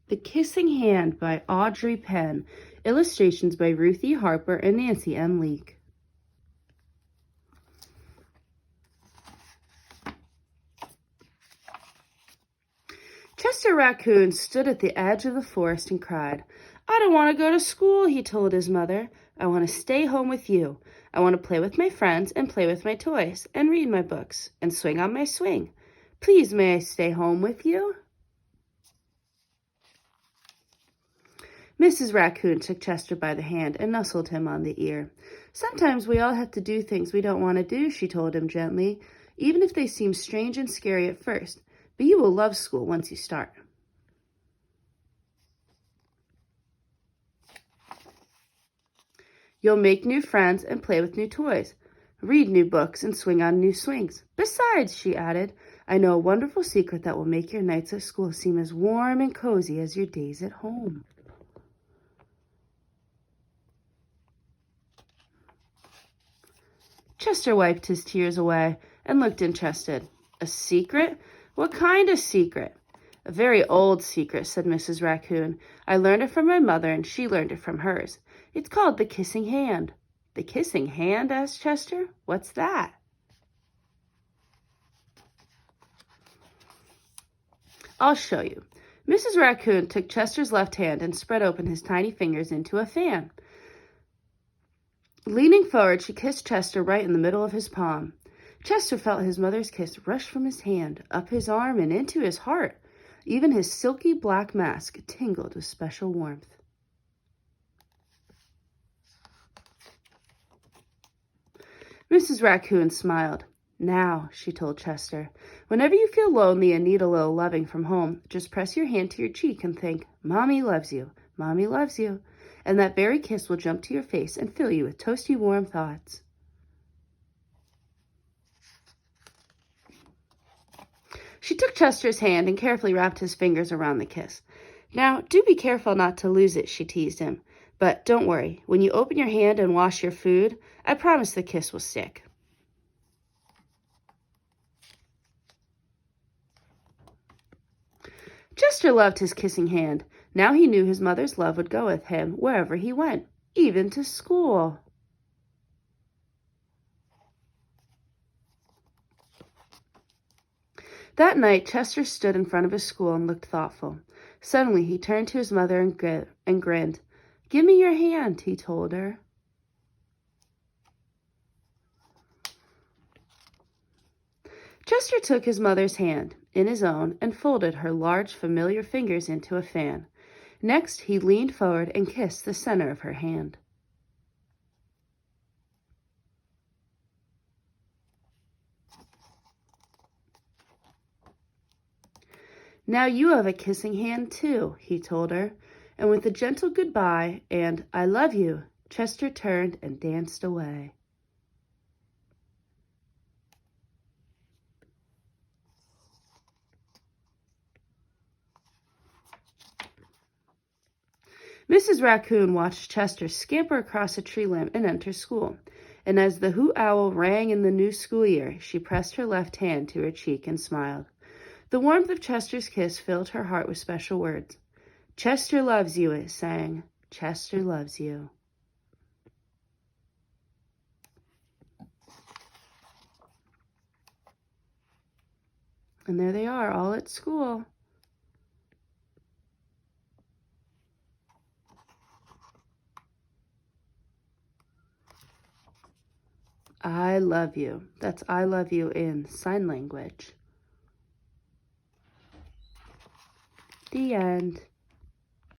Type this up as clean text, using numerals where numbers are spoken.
The Kissing Hand by Audrey Penn. Illustrations by Ruthie Harper and Nancy M. Leake. Chester Raccoon stood at the edge of the forest and cried. "I don't want to go to school," he told his mother. "I want to stay home with you. I want to play with my friends and play with my toys and read my books and swing on my swing. Please, may I stay home with you?" Mrs. Raccoon took Chester by the hand and nuzzled him on the ear. "Sometimes we all have to do things we don't want to do," she told him gently, "even if they seem strange and scary at first. But you will love school once you start." "You'll make new friends and play with new toys, read new books and swing on new swings. Besides," she added, "I know a wonderful secret that will make your nights at school seem as warm and cozy as your days at home." Chester wiped his tears away and looked interested. "A secret? What kind of secret?" "A very old secret," said Mrs. Raccoon. "I learned it from my mother, and she learned it from hers. It's called the Kissing Hand." "The Kissing Hand?" asked Chester. "What's that?" "I'll show you." Mrs. Raccoon took Chester's left hand and spread open his tiny fingers into a fan. Leaning forward, she kissed Chester right in the middle of his palm. Chester felt his mother's kiss rush from his hand, up his arm, and into his heart. Even his silky black mask tingled with special warmth. Mrs. Raccoon smiled. "Now," she told Chester, "whenever you feel lonely and need a little loving from home, just press your hand to your cheek and think, 'Mommy loves you, Mommy loves you,' and that very kiss will jump to your face and fill you with toasty warm thoughts." She took Chester's hand and carefully wrapped his fingers around the kiss. "Now, do be careful not to lose it," she teased him. "But don't worry, when you open your hand and wash your food, I promise the kiss will stick." Chester loved his kissing hand. Now he knew his mother's love would go with him wherever he went, even to school. That night, Chester stood in front of his school and looked thoughtful. Suddenly, he turned to his mother and grinned. "Give me your hand," he told her. Chester took his mother's hand in his own and folded her large, familiar fingers into a fan. Next, he leaned forward and kissed the center of her hand. "Now you have a kissing hand, too," he told her. And with a gentle goodbye and "I love you," Chester turned and danced away. Mrs. Raccoon watched Chester scamper across a tree limb and enter school. And as the hoot owl rang in the new school year, she pressed her left hand to her cheek and smiled. The warmth of Chester's kiss filled her heart with special words. "Chester loves you," it sang. "Chester loves you." And there they are, all at school. I love you. That's I love you in sign language. The end.